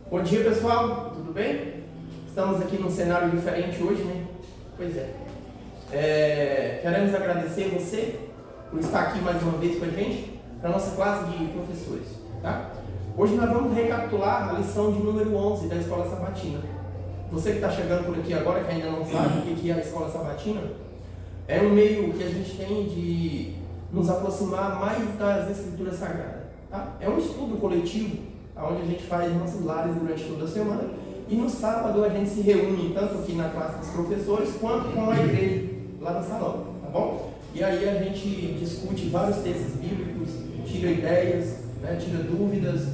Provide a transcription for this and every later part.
Bom dia, pessoal, tudo bem? Estamos aqui num cenário diferente hoje, né? Pois é. Queremos agradecer você por estar aqui mais uma vez com a gente, para a nossa classe de professores, tá? Hoje nós vamos recapitular a lição de número 11 da Escola Sabatina. Você que está chegando por aqui agora, que ainda não sabe o que é a Escola Sabatina, é um meio que a gente tem de nos aproximar mais das Escrituras Sagradas, tá? É um estudo coletivo, onde a gente faz nossos lares durante toda a semana, e no sábado a gente se reúne tanto aqui na classe dos professores quanto com a igreja lá no salão, tá bom? E aí a gente discute vários textos bíblicos, tira ideias, né, tira dúvidas,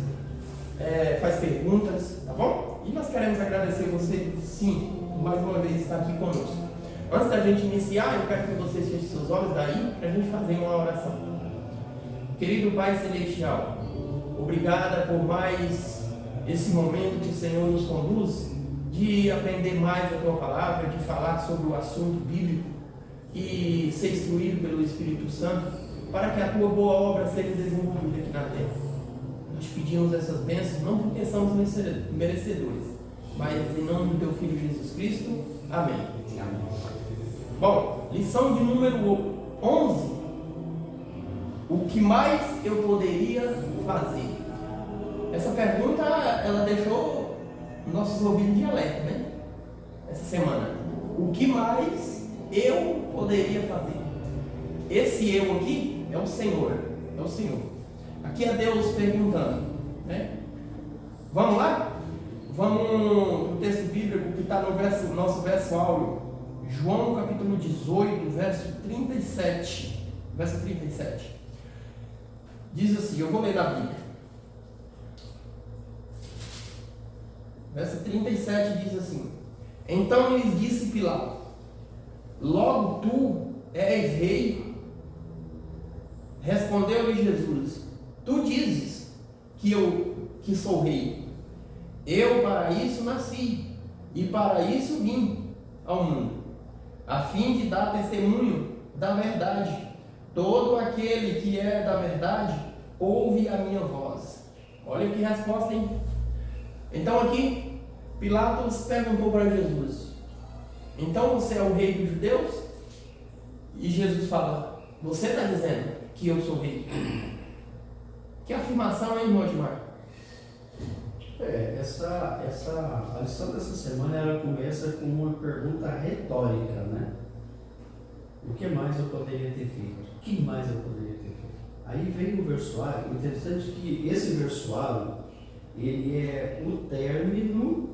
faz perguntas, tá bom? E nós queremos agradecer você, sim, por mais uma vez estar aqui conosco. Antes da gente iniciar, eu quero que vocês fechem seus olhos daí para a gente fazer uma oração. Querido Pai Celestial, obrigada por mais esse momento que o Senhor nos conduz de aprender mais a Tua Palavra, de falar sobre o assunto bíblico e ser instruído pelo Espírito Santo para que a Tua boa obra seja desenvolvida aqui na terra. Nós pedimos essas bênçãos não porque somos merecedores, mas em nome do Teu Filho Jesus Cristo. Amém. Bom, lição de número 11. O que mais eu poderia fazer? Essa pergunta, ela deixou nossos ouvidos de alerta, né? Essa semana. O que mais eu poderia fazer? Esse eu aqui é o Senhor. É o Senhor. Aqui é Deus perguntando, né? Vamos lá? Vamos no texto bíblico que está no nosso verso áureo. João capítulo 18, verso 37. Verso 37. Diz assim, eu vou ler da Bíblia. Verso 37 diz assim: Então lhes disse Pilato: Logo tu és rei? Respondeu-lhe Jesus: Tu dizes que sou rei. Eu para isso nasci, e para isso vim ao mundo, a fim de dar testemunho da verdade. Todo aquele que é da verdade ouve a minha voz. Olha que resposta, hein? Então aqui Pilatos perguntou para Jesus: Então você é o rei dos judeus? E Jesus fala: Você está dizendo que eu sou rei? Que afirmação, hein, irmão Edmar? A lição dessa semana ela começa com uma pergunta retórica, né? O que mais eu poderia ter feito? O que mais eu poderia ter feito? Aí vem o versuário. O interessante é que esse versuário ele é o término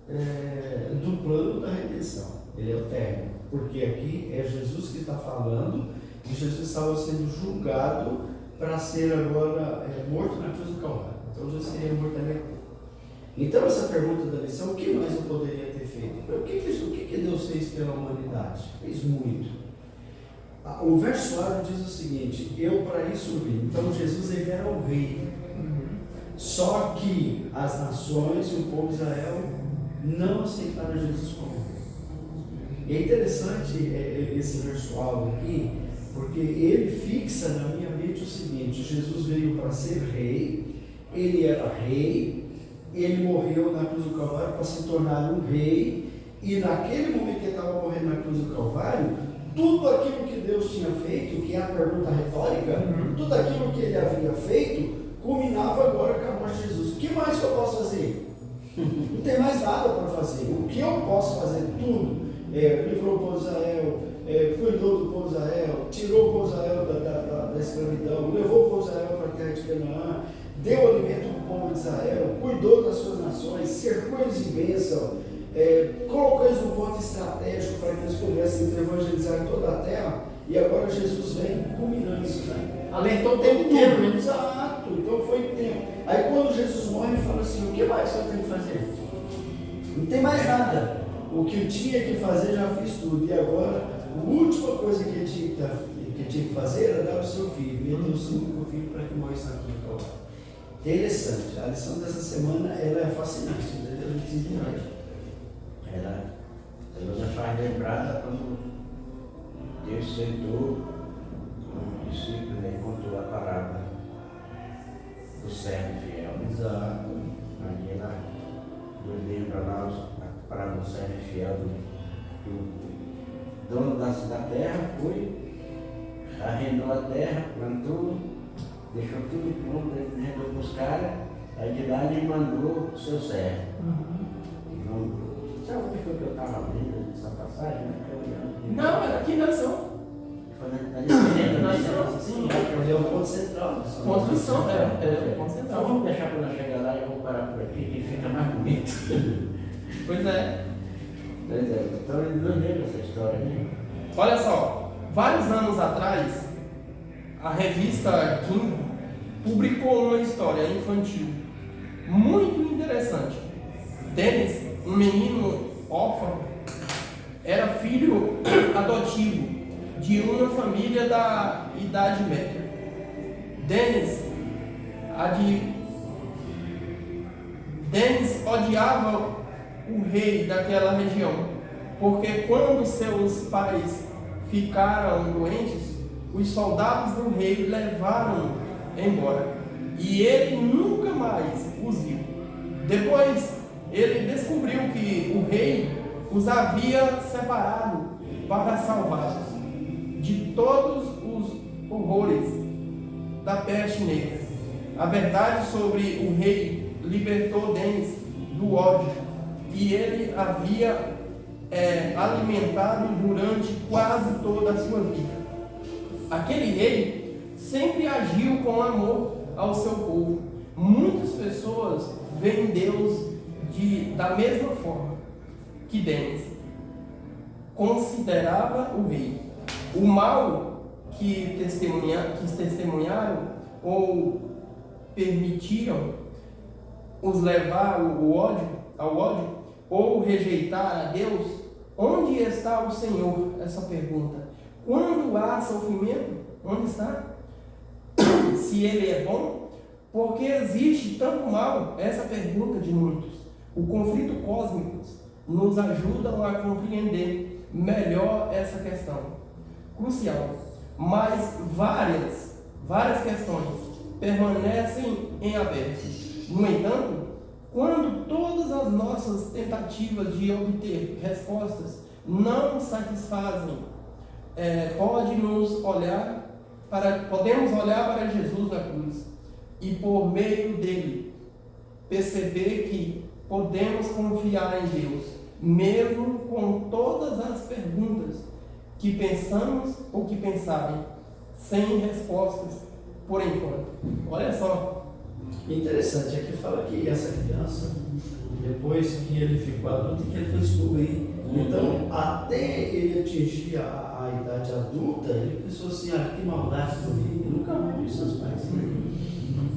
do plano da redenção. Ele é o término, porque aqui é Jesus que está falando e Jesus estava sendo julgado para ser agora morto na cruz do Calvário. Então Jesus seria morto ali. Então essa pergunta da lição: o que mais eu poderia ter feito? O que Deus fez pela humanidade? Fez muito. O versuário diz o seguinte: eu para isso vim. Então Jesus ele era o rei. Só que as nações e o povo de Israel não aceitaram Jesus como rei. E é interessante esse versuário aqui, porque ele fixa na minha mente o seguinte: Jesus veio para ser rei, ele era rei, ele morreu na cruz do Calvário para se tornar um rei, e naquele momento que ele estava morrendo na cruz do Calvário, tudo aquilo que Deus tinha feito, que é a pergunta retórica, tudo aquilo que ele havia feito, culminava agora com a morte de Jesus. O que mais que eu posso fazer? Não tem mais nada para fazer. O que eu posso fazer? Tudo. Livrou o povo de Israel, cuidou do povo de Israel, tirou o povo de Israel da escravidão, levou o povo de Israel para a terra de Canaã, deu alimento para o povo de Israel, cuidou das suas nações, cercou eles de bênção, colocou eles no ponto estratégico para que eles pudessem evangelizar toda a terra. E agora Jesus vem culminando isso, né? Alertou o tempo inteiro, né? Exato, então foi tempo. Aí quando Jesus morre, ele fala assim: o que mais eu tenho que fazer? Não tem mais nada. O que eu tinha que fazer, já fiz tudo. E agora, a última coisa que ele tinha que fazer era dar o seu filho. E ele deu o seu único filho para que morresse na cruz do Calvário. Interessante. A lição dessa semana ela é fascinante, entendeu? Ela nos faz lembrar quando Deus sentou com o discípulo, né, e contou a parábola do servo fiel. Exato. Ali ela o servo fiel do dono da terra, foi, arrendou a terra, plantou, deixou tudo pronto, ele arrendou para os caras, aí de lá ele mandou o seu servo. Sabe onde foi que eu estava lendo essa passagem? Não, era aqui na lição. Foi na lição, Sim. Ele é o ponto central. Construção, é o ponto Então central. vamos deixar quando eu chegar lá e eu vou parar por aqui, que fica mais bonito. Pois é. Pois é, então ele não lembra essa história, né? Olha só, vários anos atrás, a revista Kim publicou uma história infantil muito interessante. Dennis, um menino órfão, era filho adotivo de uma família da Idade Média. Dennis odiava o rei daquela região, porque quando seus pais ficaram doentes, os soldados do rei levaram embora e ele nunca mais os viu. Depois ele descobriu que o rei os havia separado para salvá-los de todos os horrores da peste negra. A verdade sobre o rei libertou Dennis do ódio e ele havia alimentado durante quase toda a sua vida. Aquele rei sempre agiu com amor ao seu povo. Muitas pessoas veem Deus da mesma forma que Dennis considerava o rei. O mal que testemunharam ou permitiram os levar ao ódio ou rejeitar a Deus. Onde está o Senhor? Essa pergunta. Quando há sofrimento, onde está? Se Ele é bom, por que existe tanto mal? Essa pergunta de muitos. O conflito cósmico nos ajuda a compreender melhor essa questão crucial. Mas várias questões permanecem em aberto. No entanto, quando todas as nossas tentativas de obter respostas não satisfazem, podemos olhar para Jesus na cruz e por meio dele perceber que podemos confiar em Deus, mesmo com todas as perguntas que pensamos ou que pensarem, sem respostas por enquanto. Olha só. Interessante, aqui fala que essa criança, depois que ele ficou adulto, que ele foi excluir. Então, até ele atingir a idade adulta, ele pensou assim, que maldade do rei, nunca mais viu seus pais.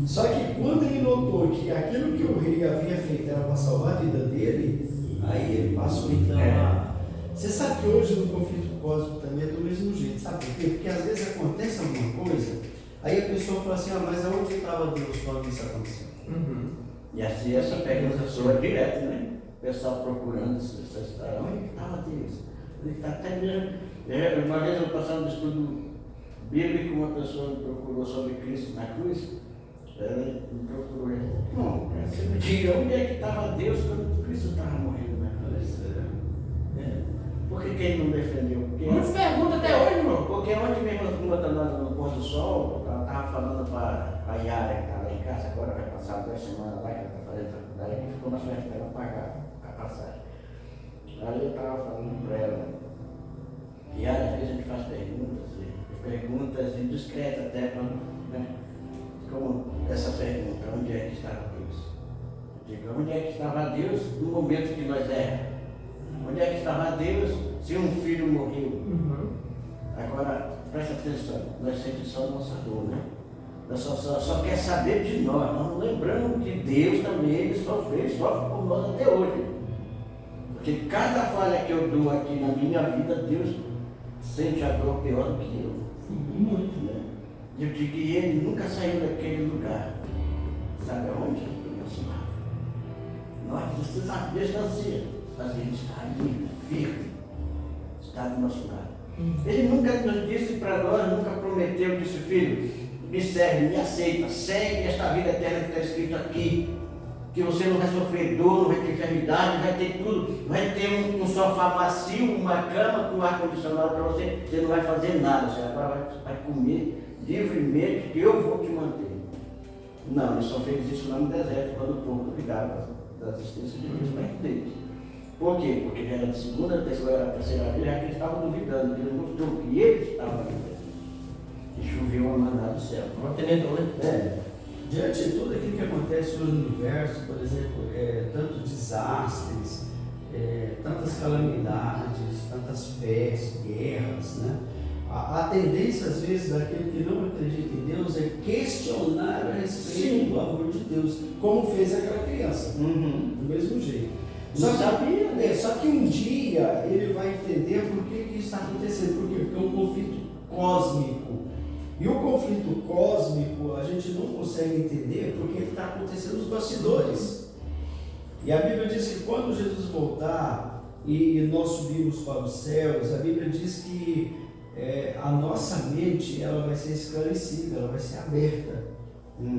Só que quando ele notou que aquilo que o rei havia feito era para salvar a vida dele, aí ele passou então a... Você sabe que hoje no conflito cósmico também é do mesmo jeito, sabe por quê? Porque às vezes acontece alguma coisa, aí a pessoa fala assim, mas aonde estava Deus quando isso aconteceu? E assim essa pergunta soa direto, né? O pessoal procurando essa história, onde estava Deus? Ele está até mesmo. Uma vez eu passando um estudo bíblico, uma pessoa me procurou sobre Cristo na cruz. Ela me procurou. Não, você me diga onde é que estava Deus quando Cristo estava morrendo na cruz? Por que ele não defendeu? Porque Muitas perguntas até hoje, irmão. Porque ontem mesmo, uma da no pôr do sol, ela estava falando para a Yara, que está lá em casa, agora vai passar 2 semanas lá, que ela está fazendo faculdade, que ficou na frente dela pagar a passagem. Aí eu estava falando para ela, Yara, às vezes a gente faz perguntas indiscretas até, né? Como essa pergunta, onde é que estava Deus? Eu digo, onde é que estava Deus no momento que nós éramos? Onde é que estava Deus se um filho morreu? Agora, presta atenção, nós sentimos só a nossa dor, né? Nós só quer saber de nós. Nós não lembramos que Deus também, Ele sofre por nós até hoje. Porque cada falha que eu dou aqui na minha vida, Deus sente a dor pior do que eu. Muito. Né? Eu digo que Ele nunca saiu daquele lugar. Sabe aonde? Do nosso lado. Nós precisamos distanciar. Mas Ele está ali, firme, está do nosso lado. Ele nunca nos disse para nós, nunca prometeu, disse, filho, me serve, me aceita, segue esta vida eterna que está escrito aqui. que você não vai sofrer dor, não vai ter enfermidade, vai ter tudo, vai ter um sofá macio, uma cama com ar-condicionado para você, você não vai fazer nada, você agora vai comer livremente que eu vou te manter. Não, ele só fez isso lá no deserto, quando o povo duvidava da existência de Deus perto deles. Por quê? Porque já era a segunda, terceira vez, já que eles estavam duvidando, Deus mostrou que eles estavam duvidando. E choveu uma maná do céu. Uma tenedão, né? Diante de tudo aquilo que acontece no universo, por exemplo, tantos desastres, tantas calamidades, tantas pestes, guerras, né? A tendência, às vezes, daquele que não acredita em Deus é questionar a respeito do amor de Deus, como fez aquela criança, do mesmo jeito. Só que um dia ele vai entender por que isso está acontecendo. Por quê? Porque é um conflito cósmico. E o conflito cósmico a gente não consegue entender porque ele está acontecendo nos bastidores. E a Bíblia diz que quando Jesus voltar e nós subirmos para os céus, a Bíblia diz que a nossa mente ela vai ser esclarecida, ela vai ser aberta.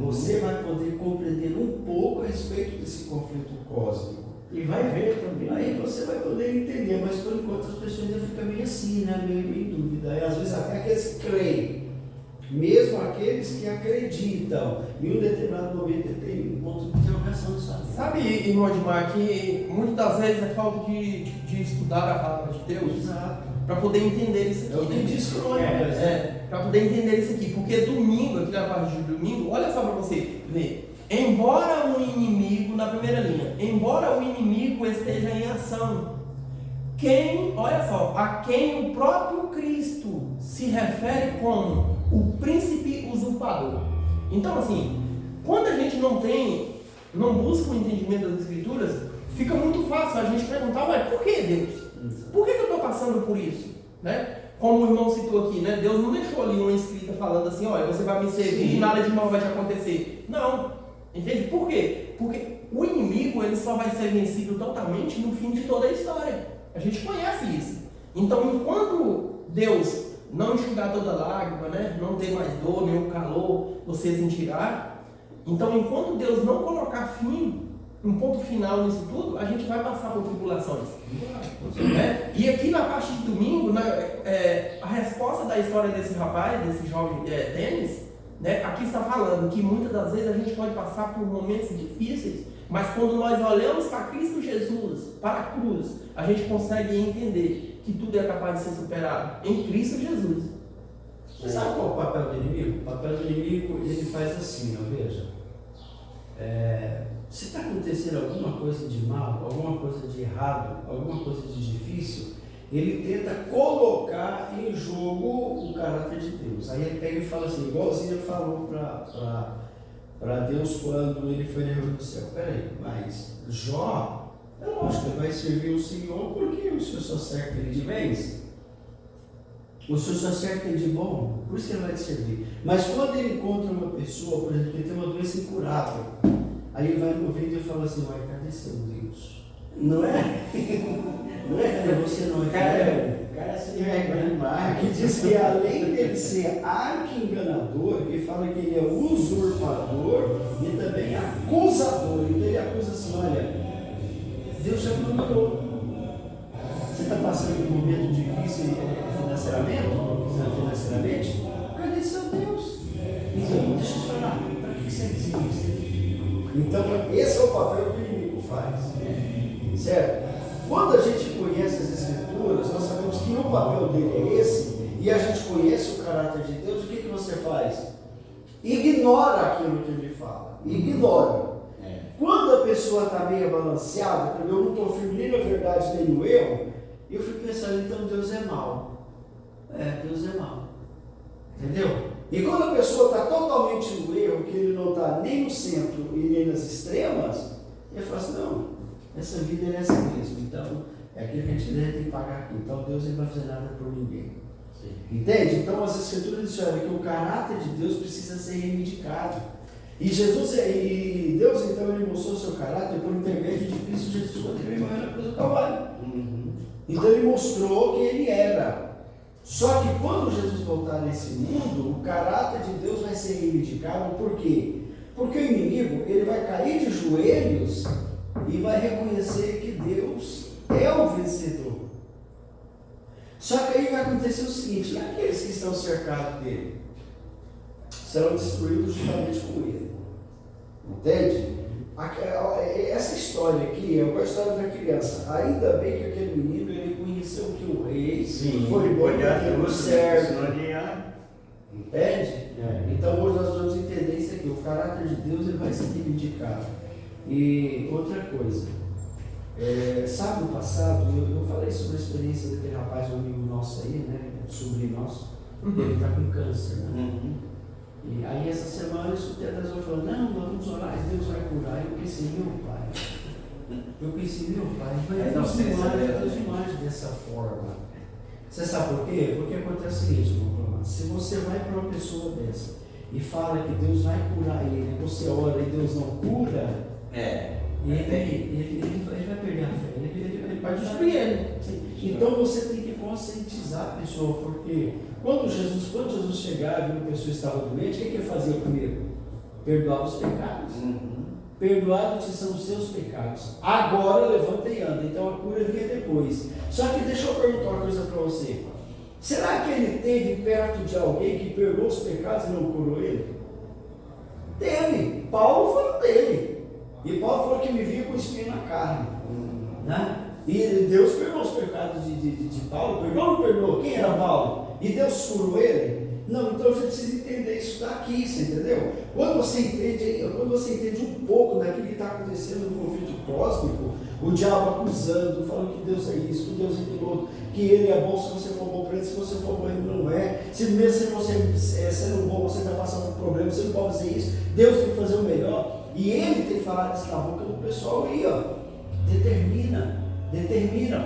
Você vai poder compreender um pouco a respeito desse conflito cósmico. E vai ver também. Aí você vai poder entender, mas por enquanto as pessoas ainda ficam meio assim, né? meio em dúvida. E às vezes até aqueles que creem, mesmo aqueles que acreditam, em um determinado momento ele tem um ponto de interrogação na sua vida. Sabe, irmão Edmar, que muitas das vezes é falta de estudar a palavra de Deus? Exato. Para poder entender isso aqui. É o que diz Crônicas. Para poder entender isso aqui. Porque domingo, aqui na parte de domingo, olha só para você ver. Embora o inimigo, na primeira linha, embora o inimigo esteja em ação, olha só, a quem o próprio Cristo se refere como o príncipe usurpador. Então, assim, quando a gente não busca o entendimento das Escrituras, fica muito fácil a gente perguntar, mas por que Deus? Por que eu estou passando por isso? Né? Como o irmão citou aqui, né? Deus não deixou ali uma escrita falando assim, olha, você vai me servir e nada de mal vai te acontecer. Não. Entende? Por quê? Porque o inimigo ele só vai ser vencido totalmente no fim de toda a história. A gente conhece isso. Então, enquanto Deus não enxugar toda lágrima, né? Não ter mais dor, nem o calor, você sentirá. Então, enquanto Deus não colocar fim, um ponto final nisso tudo, a gente vai passar por tribulações. Né? E aqui na parte de domingo, a resposta da história desse rapaz, desse jovem Denis, né? Aqui está falando que muitas das vezes a gente pode passar por momentos difíceis, mas quando nós olhamos para Cristo Jesus, para a cruz, a gente consegue entender que tudo é capaz de ser superado em Cristo Jesus. Você sabe qual é o papel do inimigo? O papel do inimigo, ele faz assim, ó, veja. Se está acontecendo alguma coisa de mal, alguma coisa de errado, alguma coisa de difícil, ele tenta colocar em jogo o caráter de Deus. Aí ele pega e fala assim, igualzinho ele falou para Deus quando ele foi na reunião do céu. Peraí, mas Jó, é lógico que ele vai servir o Senhor porque o Senhor só cerca ele de bens. O Senhor só cerca ele de bom, por isso que ele vai te servir. Mas quando ele encontra uma pessoa, por exemplo, que tem uma doença incurável, aí ele vai no ouvido e fala assim, uai, cadê seu Deus? Não é? Não é? Você não é Cara, se vergonha demais. Aqui diz que além dele ser arqui-enganador, ele fala que ele é usurpador e também acusador. Então ele acusa assim, olha, Deus já me mandou. Você está passando por um momento difícil financeiramente? Cadê seu Deus? Então, deixa eu te falar, para que você existe? Então, esse é o papel que o inimigo faz. Certo? Quando a gente conhece as Escrituras, nós sabemos que o papel dele é esse, e a gente conhece o caráter de Deus, o que você faz? Ignora aquilo que ele fala. Ignora. Quando a pessoa está meio balanceada, eu não estou firme nem na verdade nem no erro, eu fico pensando, então Deus é mau. Deus é mau. Entendeu? E quando a pessoa está totalmente no erro, que ele não está nem no centro e nem nas extremas, ele fala assim, não, essa vida é assim mesmo, então é aquilo que a gente tem que pagar aqui, então Deus não vai fazer nada por ninguém. Sim. Entende? Então as Escrituras dizem que o caráter de Deus precisa ser reivindicado. E Deus então ele mostrou o seu caráter por intermédio de Cristo Jesus quando ele morreu na cruz do Calvário. Então ele mostrou quem ele era. Só que quando Jesus voltar nesse mundo, o caráter de Deus vai ser reivindicado, por quê? Porque o inimigo, ele vai cair de joelhos e vai reconhecer que Deus é o vencedor. Só que aí vai acontecer o seguinte: e aqueles que estão cercados dele serão destruídos justamente com ele. Entende? Essa história aqui é uma história da criança. Ainda bem que aquele menino, ele conheceu que o rei foi bom do servo. Entende? Então hoje nós vamos entender isso aqui. O caráter de Deus, ele vai ser reivindicado. E outra coisa, sábado passado eu falei sobre a experiência daquele rapaz, um amigo nosso aí, né? Um sobrinho nosso. Ele está com câncer, né? E aí essa semana eu escutei a pessoa falando: não, nós vamos orar, Deus vai curar. Eu pensei: meu pai, mas Deus não age dessa forma. Você sabe por quê? Porque acontece o seguinte, se você vai para uma pessoa dessa e fala que Deus vai curar ele, você ora e Deus não cura, ele vai perder a fé, ele vai destruir ele. Então você tem que conscientizar a pessoa, porque quando Jesus chegava e uma pessoa estava doente, o que ele fazia primeiro? Perdoava os pecados. Perdoados são os seus pecados. Agora levanta e anda. Então a cura vinha depois. Só que deixa eu perguntar uma coisa para você. Será que ele teve perto de alguém que perdoou os pecados e não curou ele? Teve. Paulo foi um dele. E Paulo falou que vivia com espinho na carne. Né? E Deus perdoou os pecados de Paulo. Perdoou ou não perdoou? Quem era Paulo? E Deus curou ele? Não, então a gente precisa entender isso daqui, você entendeu? Quando você entende um pouco daquilo que está acontecendo no conflito cósmico, o diabo acusando, falando que Deus é isso, que Deus é aquilo outro, que ele é bom se você for bom para ele, se você for bom ele não é, se mesmo se você sendo bom, você está passando por problema, você não pode fazer isso, Deus tem que fazer o melhor, e ele tem que falar isso na boca do pessoal aí, ó. Determina,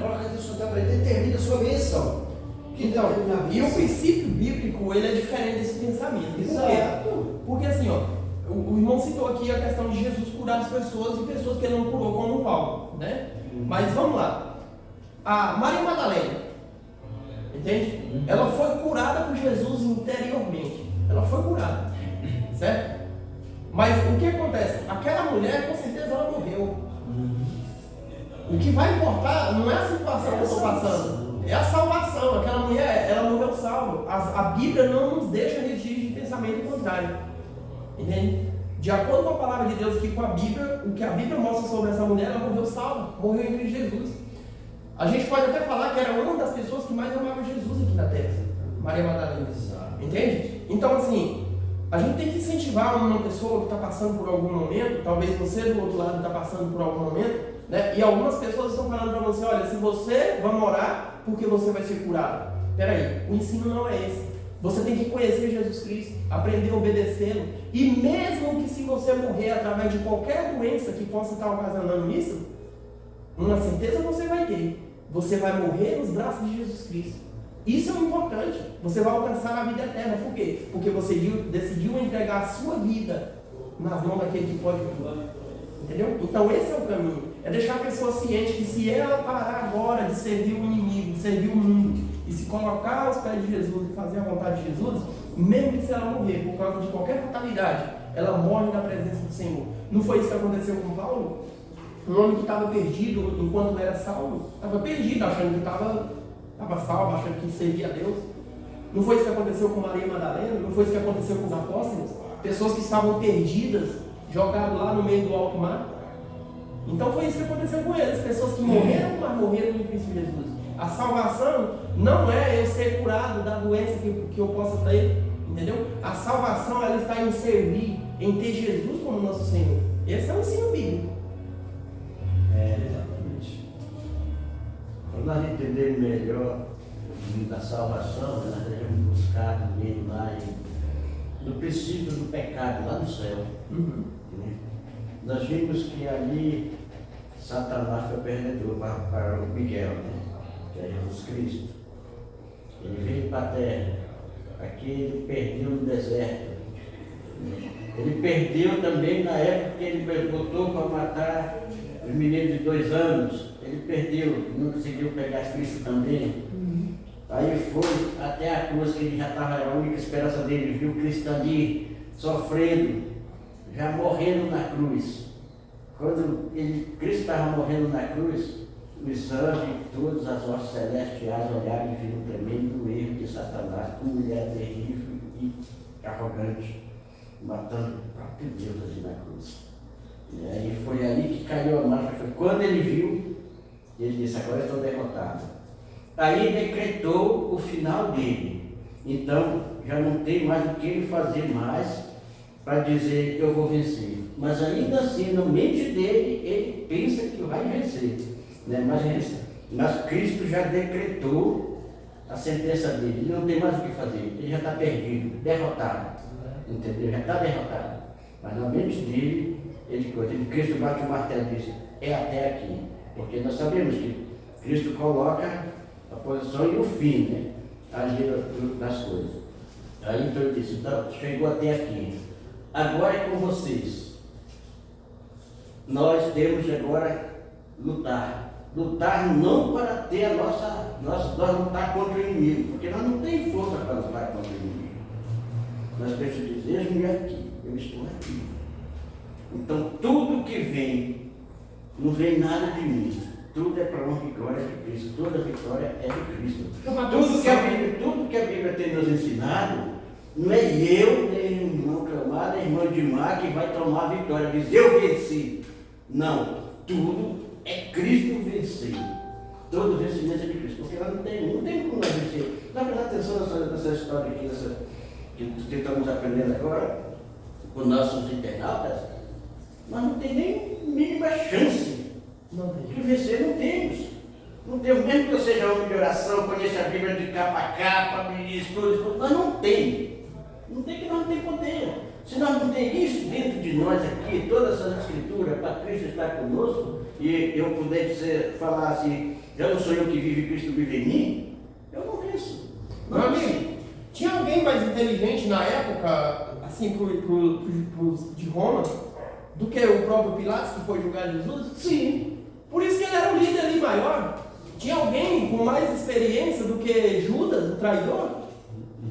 coloca Deus no para ele, determina a sua bênção. Então, e o princípio bíblico, ele é diferente desse pensamento. Exato. Porque assim, ó, o irmão citou aqui a questão de Jesus curar as pessoas e pessoas que ele não curou, como o Paulo, né? Mas vamos lá. A Maria Madalena, entende? Ela foi curada por Jesus interiormente. Ela foi curada, certo? Mas o que acontece? Aquela mulher, com certeza, ela morreu. O que vai importar não é a situação que eu estou passando. É a salvação. Aquela mulher, ela morreu salva. A Bíblia não nos deixa regir de pensamento contrário. Entende? De acordo com a palavra de Deus aqui, com a Bíblia, o que a Bíblia mostra sobre essa mulher, ela morreu salva. Morreu em Cristo Jesus. A gente pode até falar que era uma das pessoas que mais amava Jesus aqui na terra. Maria Madalena. Entende? Então assim, a gente tem que incentivar uma pessoa que está passando por algum momento, talvez você do outro lado está passando por algum momento, né? E algumas pessoas estão falando para você: olha, se você vai orar, porque você vai ser curado. Peraí, o ensino não é esse. Você tem que conhecer Jesus Cristo, aprender a obedecê-lo. E mesmo que se você morrer através de qualquer doença que possa estar ocasionando isso, uma certeza você vai ter. Você vai morrer nos braços de Jesus Cristo. Isso é o importante. Você vai alcançar a vida eterna. Por quê? Porque você decidiu entregar a sua vida nas mãos daquele que pode tudo. Entendeu? Então esse é o caminho. É deixar a pessoa ciente que se ela parar agora de servir o inimigo, de servir o mundo, e se colocar aos pés de Jesus e fazer a vontade de Jesus, mesmo que se ela morrer por causa de qualquer fatalidade, ela morre na presença do Senhor. Não foi isso que aconteceu com Paulo? Um homem que estava perdido enquanto era salvo, estava perdido, achando que estava salvo, achando que servia a Deus. Não foi isso que aconteceu com Maria Madalena? Não foi isso que aconteceu com os apóstolos? Pessoas que estavam perdidas, jogadas lá no meio do alto mar. Então foi isso que aconteceu com eles, pessoas que morreram, mas morreram em Cristo Jesus. A salvação não é eu ser curado da doença que eu possa ter, entendeu? A salvação, ela está em servir, em ter Jesus como nosso Senhor. Esse é o ensino bíblico. Exatamente. Para nós entendermos melhor da salvação, nós devemos buscar também lá no princípio do pecado, lá no céu. Né? Nós vimos que ali Satanás foi perdedor para o Miguel, né? Que é Jesus Cristo. Ele veio para a terra. Aqui ele perdeu no deserto. Ele perdeu também na época que ele botou para matar os meninos de 2 anos. Ele perdeu, não conseguiu pegar Cristo também. Aí foi até a cruz, que ele já estava, a única esperança dele, viu Cristo ali sofrendo. já morrendo na cruz. Quando Cristo estava morrendo na cruz, os anjos e todas as hostes celestiais olharam e viram um tremendo erro de Satanás, como ele é terrível e arrogante, matando o próprio Deus ali na cruz. E aí foi ali que caiu a máscara. Foi quando ele viu, ele disse: agora eu estou derrotado. Aí decretou o final dele. Então já não tem mais o que ele fazer mais para dizer que eu vou vencer. Mas ainda assim, na mente dele, ele pensa que vai vencer. Né? Mas Cristo já decretou a sentença dele. Ele não tem mais o que fazer. Ele já está perdido, derrotado. Entendeu? Já está derrotado. Mas na mente dele, Cristo bate o martelo e diz: é até aqui. Porque nós sabemos que Cristo coloca a posição e o fim, né? Ali das coisas. Aí então ele disse: então, chegou até aqui. Agora é com vocês. Nós temos agora lutar. Lutar não para ter a nós lutar contra o inimigo, porque nós não temos força para lutar contra o inimigo. Nós precisamos dizer: eis-me aqui, eu estou aqui. Então tudo que vem, não vem nada de mim. Tudo é para honra e glória de Cristo. Toda vitória é de Cristo. Tudo que a Bíblia tem nos ensinado, não é eu, nem irmão Clamar, nem irmão Edmar que vai tomar a vitória, diz: eu venci. Não, tudo é Cristo vencer. Todo vencimento é de Cristo. Porque nós não tem como nós vencer. Dá para dar atenção nessa história aqui, que estamos aprendendo agora, com nossos internautas. Nós não temos nem mínima chance de vencer, não temos. Não temos, mesmo que eu seja homem de oração, conheça a Bíblia de capa a capa, estudo, nós não temos. Não tem, que nós não temos poder. Se nós não temos isso dentro de nós aqui, todas essas escrituras, para Cristo estar conosco, e eu puder falar assim: já não sou eu que vive, Cristo vive em mim, eu não venço. Meu amigo, tinha alguém mais inteligente na época, assim, pros de Roma, do que o próprio Pilatos, que foi julgar Jesus? Sim. Por isso que ele era o líder ali maior. Tinha alguém com mais experiência do que Judas, o traidor?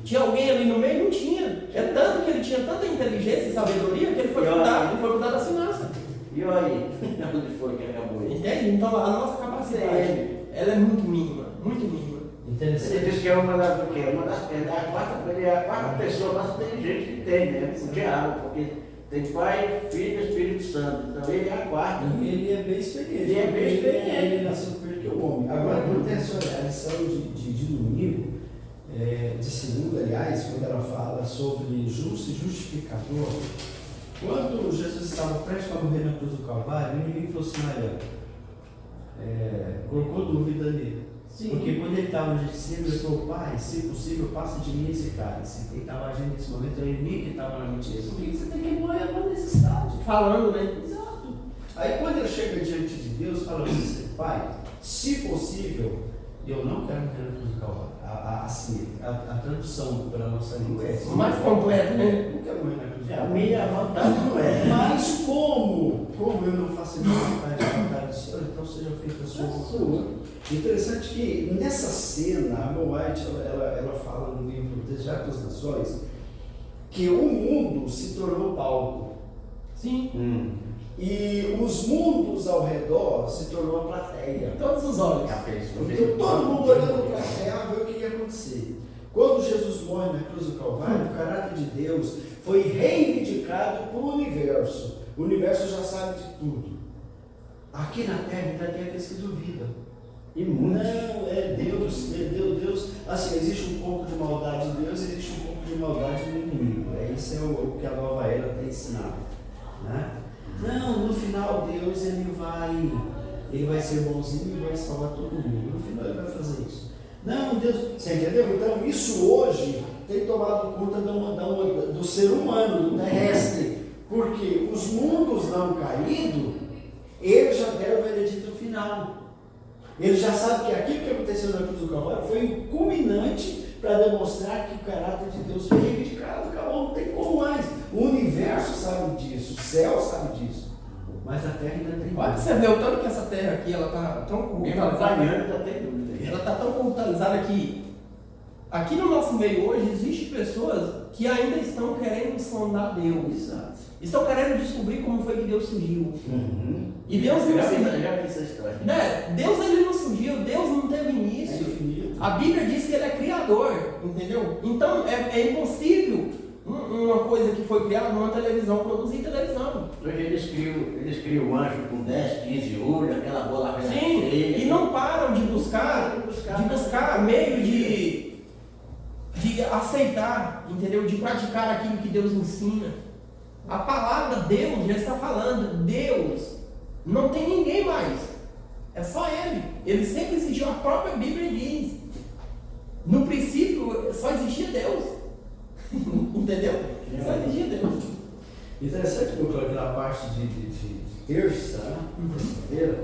Tinha alguém ali no meio? Não tinha. É tanto que ele tinha tanta inteligência e sabedoria que ele foi cuidar da finança. E olha aí, onde foi que acabou isso? Entende? Então a nossa capacidade, ela é muito mínima, muito mínima. Interessante. Ele disse que é uma das ele é a quarta pessoa mais inteligente que tem, né? O diabo, porque tem Pai, Filho e Espírito Santo. Então ele é a quarta. E ele é bem experiente. Ele é bem experiente. Ele nasceu primeiro que o homem. Agora, acontece a lição de domingo, de segunda, aliás, quando ela fala sobre justo e justificador. Quando Jesus estava prestes a morrer na cruz do Calvário, o inimigo falou assim: colocou dúvida nele. Sim. Porque quando ele estava no Getsemane, ele falou: Pai, se possível, passa de mim esse cálice. Ele estava agindo nesse momento, era o inimigo que estava na mente dele. Por que você tem que morrer agora nesse estágio? Falando, né? Exato. Aí quando ele chega diante de Deus, fala assim: Pai, se possível, eu não quero morrer na cruz do Calvário. A tradução para a nossa língua é assim, mais completa, né? Não quero morrer na cruz do A Calvário. minha vontade não é. Mas como eu não faço a minha vontade do Senhor, então seja feita a sua vontade. Interessante que nessa cena, a Ellen White ela fala no livro Desejar das Nações que o mundo se tornou palco. Sim. E os mundos ao redor se tornou a plateia. Todos os olhos. Então todo mundo olhando para a terra ver o que ia acontecer. Quando Jesus morre na cruz do Calvário, o caráter de Deus foi reivindicado por o universo. O universo já sabe de tudo. Aqui na terra ainda tem aqueles que duvidam. E muitos. Não, é Deus. Assim, existe um pouco de maldade em Deus, existe um pouco de maldade no inimigo. Isso é o que a nova era tem ensinado. Né? Não, no final Deus ele vai ser bonzinho e vai salvar todo mundo. No final ele vai fazer isso. Não, Deus, você entendeu? Então isso hoje tem tomado conta do ser humano, do terrestre. Porque os mundos não caídos, eles já deram o veredito final. Ele já sabe que aquilo que aconteceu na cruz do Calvário foi um culminante para demonstrar que o caráter de Deus foi reivindicado. Acabou, não tem como mais. O universo sabe disso, o céu sabe disso. Mas a terra ainda tem. Olha, você vê o tanto que essa terra aqui, ela está tão computalizada. Ainda tem dúvida. Ela está tão computalizada que Aqui no nosso meio hoje, existem pessoas que ainda estão querendo sondar Deus. Exato. Estão querendo descobrir como foi que Deus surgiu. Uhum. E Deus não surgiu. Já vi essa história. Né? Deus ele não surgiu, Deus não teve É início. infinito. A Bíblia diz que ele é criador, entendeu? Então é impossível uma coisa que foi criada numa televisão produzir televisão. Hoje eles criam o anjo com 10, 15 olhos, aquela bola Sim, cheia. e não param de buscar meio de aceitar, entendeu? De praticar aquilo que Deus ensina. A palavra Deus já está falando, Deus, não tem ninguém mais, é só Ele. Ele sempre existiu, a própria Bíblia diz. No princípio só existia Deus, entendeu? Só existia Deus. Interessante que eu coloquei na parte de terça, né? Terça-feira,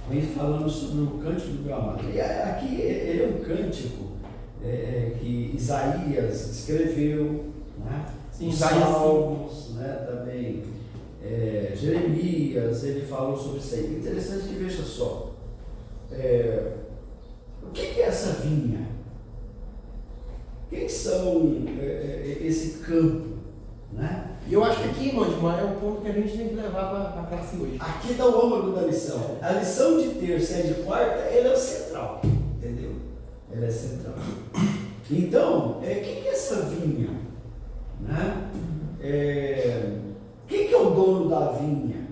vem falando sobre o cântico do meu amado. E aqui ele é um cântico que Isaías escreveu, né? Sim, Os Isaías, Salmos, né? Também Jeremias, ele falou sobre isso aí. Interessante que veja só, o que é essa vinha? Quem são esse campo, né? E eu acho que aqui, irmão, é o ponto que a gente tem que levar para a classe hoje. Aqui está o âmago da lição. A lição de terça e de quarta, ela é o central, entendeu? Ela é central. Então, quem é essa vinha? Né? Quem que é o dono da vinha?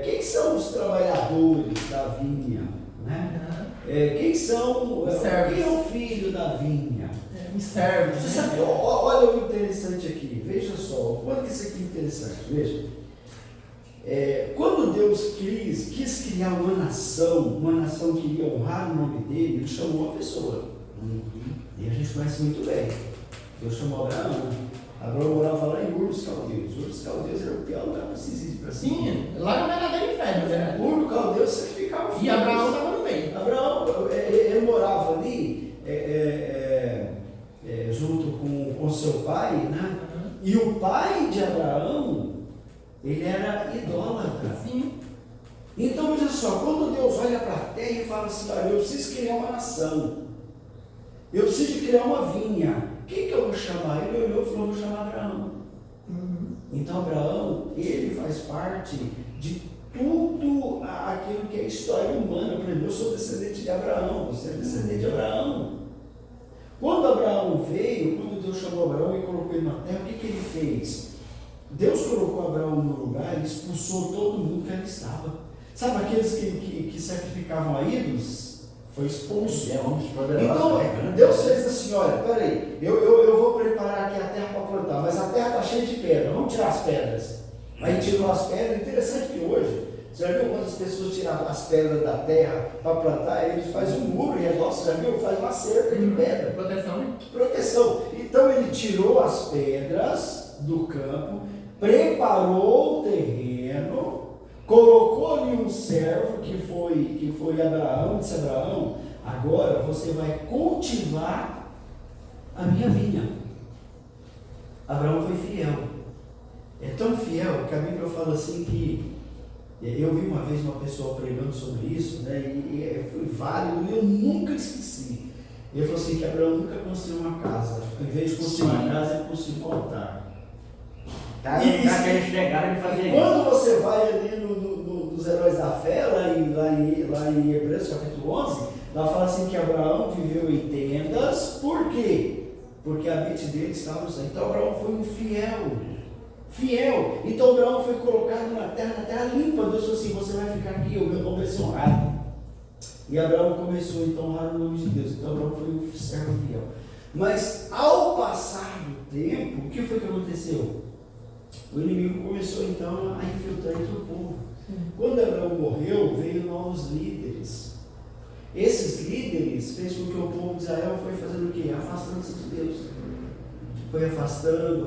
Quem são os trabalhadores da vinha? Né? Quem são? Quem é o filho da vinha? Me serve. Você sabe, olha o interessante aqui, veja só, quanto que isso aqui é interessante, veja. Quando Deus quis criar uma nação que iria honrar o nome dele, ele chamou uma pessoa. E a gente conhece muito bem. Deus chamou Abraão. Abraão morava lá em Ur dos Caldeus. Ur dos Caldeus era o pior lugar para se existir para cima. Sim, lá não era nada inferno, né? Ur dos Caldeus sacrificava filhos. E Abraão estava no meio. Abraão, ele morava ali junto com seu pai, né? E o pai de Abraão, ele era idólatra. Sim. Então, veja só, quando Deus olha para a terra e fala assim, olha, eu preciso criar uma nação, eu preciso de criar uma vinha, quem que eu vou chamar? Ele olhou e falou, vou chamar Abraão. Então, Abraão, ele faz parte de tudo aquilo que é história humana. Por exemplo, eu sou descendente de Abraão, você é descendente de Abraão. Quando Abraão veio, quando Deus chamou Abraão e colocou ele na terra, o que ele fez? Deus colocou Abraão no lugar e expulsou todo mundo que ali estava. Sabe aqueles que sacrificavam a ídolos? Foi expulso. Então, Deus fez assim, olha, peraí, eu vou preparar aqui a terra para plantar, mas a terra está cheia de pedra, vamos tirar as pedras. Aí tirou as pedras, interessante que hoje, você já viu quantas pessoas tiram as pedras da terra para plantar? Eles fazem um muro e você já viu? Faz uma cerca de pedra. Proteção, né? Proteção. Então ele tirou as pedras do campo, preparou o terreno, colocou ali um servo que foi Abraão, disse Abraão, agora você vai cultivar a minha vinha. Abraão foi fiel. É tão fiel que a Bíblia fala assim que eu vi uma vez uma pessoa pregando sobre isso, né, e foi válido, eu nunca esqueci. Ele falou assim que Abraão nunca construiu uma casa, em vez de construir uma casa, ele construiu um altar. Quando você vai ali nos Heróis da Fé, lá em Hebreus capítulo 11, lá fala assim que Abraão viveu em tendas, por quê? Porque a mente dele estava no céu. Então Abraão foi um fiel. Então Abraão foi colocado na terra limpa. Deus falou assim, você vai ficar aqui, o meu nome vai ser honrado. E Abraão começou então a honrar o nome de Deus. Então Abraão foi um servo fiel. Mas ao passar do tempo, o que foi que aconteceu? O inimigo começou então a infiltrar entre o povo. Quando Abraão morreu, veio novos líderes. Esses líderes fez com que o povo de Israel foi fazendo o quê? Afastando-se de Deus. Foi afastando,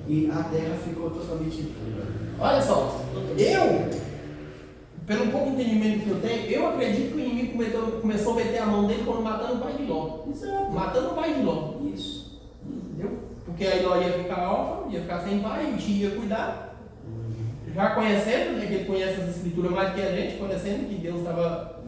e a terra ficou totalmente impura. Olha só, pelo pouco entendimento que eu tenho, eu acredito que o inimigo começou a meter a mão dele quando matando o pai de Ló. Exato. Matando o pai de Ló. Isso. Entendeu? Porque aí Ló ia ficar órfão, ia ficar sem pai, o tio ia cuidar. já conhecendo, né, que ele conhece as escrituras mais que a gente, conhecendo que Deus estava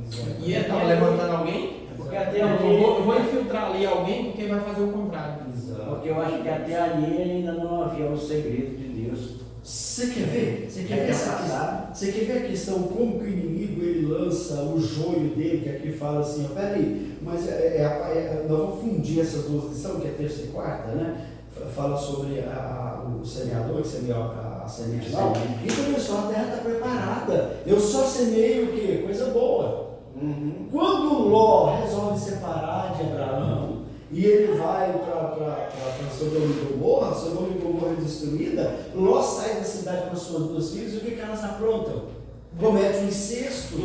levantando alguém. Porque até Eu vou infiltrar ali alguém porque vai fazer o contrário. Porque eu acho que até ali ainda não havia o segredo de Deus. Você quer ver? Você quer ver a questão como que o inimigo ele lança o joio dele, que aqui fala assim, ó, peraí, mas nós vamos fundir essas duas lições, que é terça e quarta, né? Fala sobre o semeador, que semeou a semente lá. Então, pessoal, a terra está preparada. Eu só semeio o quê? Coisa boa. Quando Ló resolve separar de Abraão e ele vai para Sodoma e Gomorra destruída, Ló sai da cidade com as suas duas filhas, e o que elas aprontam? Comete um incesto.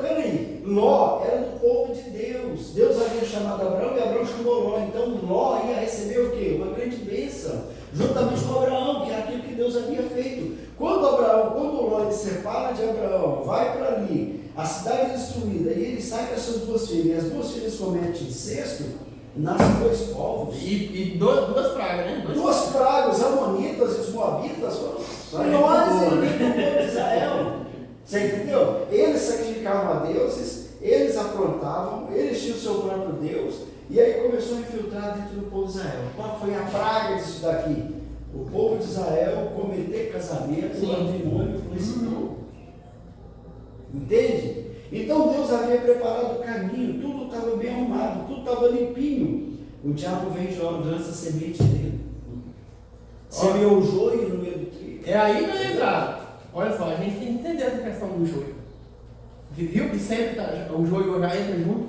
Peraí, Ló era do povo de Deus. Deus havia chamado Abraão e Abraão chamou Ló. Então Ló ia receber o quê? Uma grande bênção, juntamente com Abraão, que era aquilo que Deus havia feito. Quando Ló ele separa de Abraão, vai para ali, a cidade é destruída, e ele sai com as suas duas filhas, e as duas filhas cometem incesto, nascem dois povos. E duas pragas, né? Duas pragas, os amonitas e os moabitas foram nós, inimigos do povo de Israel. Você entendeu? Eles sacrificavam a deuses, eles aprontavam, eles tinham o seu próprio Deus, e aí começou a infiltrar dentro do povo de Israel. Qual foi a praga disso daqui? O povo de Israel cometer casamento, o matrimônio com esse povo. Entende? Então Deus havia preparado o caminho, tudo estava bem arrumado, tudo estava limpinho. O diabo veio e lança a semente dele. Semeou o joio no meio do trigo. É aí que vai entrar. Olha só, a gente tem que entender essa questão do joio. Viu que sempre o joio já entra junto?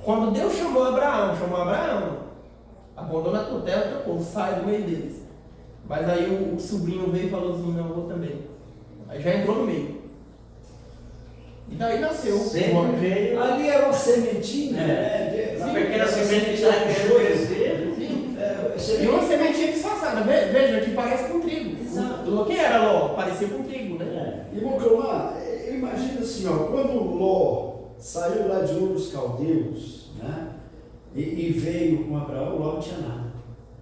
Quando Deus chamou Abraão, abandona a tua terra, sai do meio deles. Mas aí o sobrinho veio e falou assim, não, eu vou também. Aí já entrou no meio. E daí nasceu. Sempre veio. Ali era uma sementinha, Uma pequena semente que está crescer. E uma sementinha disfarçada. Veja, que parece com trigo. Exato. O que era Ló? Parecia com trigo, né? Irmão Clomar, imagina assim, ó, quando Ló saiu lá de Ur dos Caldeus, né? E veio com Abraão, Ló não tinha nada.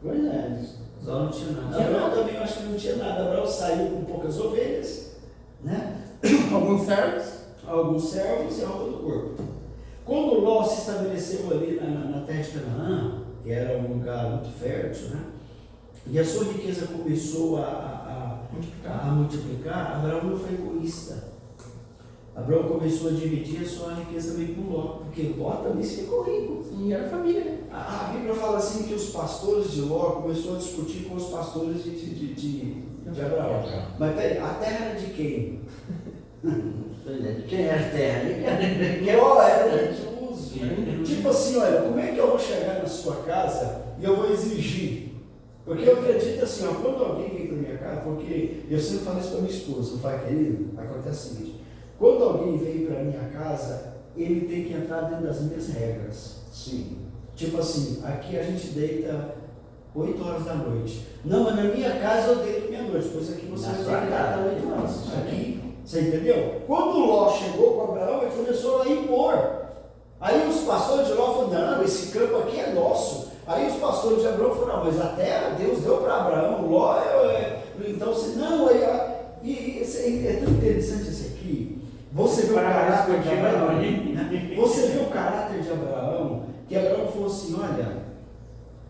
Pois é. Ló não tinha nada. Abraão também eu acho que não tinha nada. Abraão saiu com poucas ovelhas, né? Alguns servos e a roupa do corpo. Quando Ló se estabeleceu ali na terra de Canaã, que era um lugar muito fértil, né? E a sua riqueza começou a multiplicar, Abraão não foi egoísta. Abraão começou a dividir a sua riqueza também com Ló, porque Ló também se ficou rico. Sim, era família, né? A Bíblia fala assim que os pastores de Ló começaram a discutir com os pastores de Abraão. Mas peraí, a terra era de quem? De quem era a terra? Ló era um intruso. Tipo assim, olha, como é que eu vou chegar na sua casa e eu vou exigir? Porque eu acredito assim, ó, quando alguém vem para minha casa, porque eu sempre falo isso para minha esposa, não faz, querido? Acontece o seguinte, quando alguém vem para minha casa, ele tem que entrar dentro das minhas regras. Sim. Tipo assim, aqui a gente deita 8 horas da noite. Não, mas na minha casa eu deito meia-noite, pois aqui você vai ter que deitar 8 horas. Aqui, você entendeu? Quando Ló chegou com Abraão, ele começou a impor. Aí os pastores de Ló falaram, não, esse campo aqui é nosso. Aí os pastores de Abraão falaram, não, mas a terra Deus deu para Abraão, Ló então, não, aí, é tão interessante isso aqui. Você vê o caráter de Abraão, você vê o caráter de Abraão, que Abraão falou assim, olha,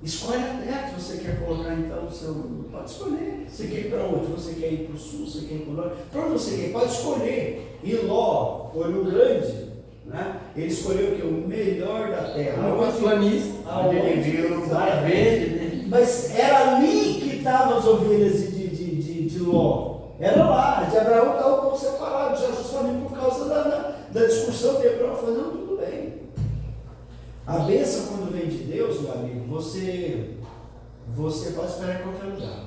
escolhe a terra que você quer colocar então o seu. Pode escolher. Você quer ir para onde? Você quer ir para o sul? Você quer ir para o norte? Para onde você quer? Pode escolher. E Ló, olho grande, né? Ele escolheu o que? O melhor da terra. Onde ele viu mais verde. Mas era ali que estavam as ovelhas de Ló. Era lá. De Abraão estava um pouco separado, já justamente por causa da discussão de Abraão. Falou, não, tudo bem. A bênção, quando vem de Deus, meu amigo, você pode esperar em qualquer lugar.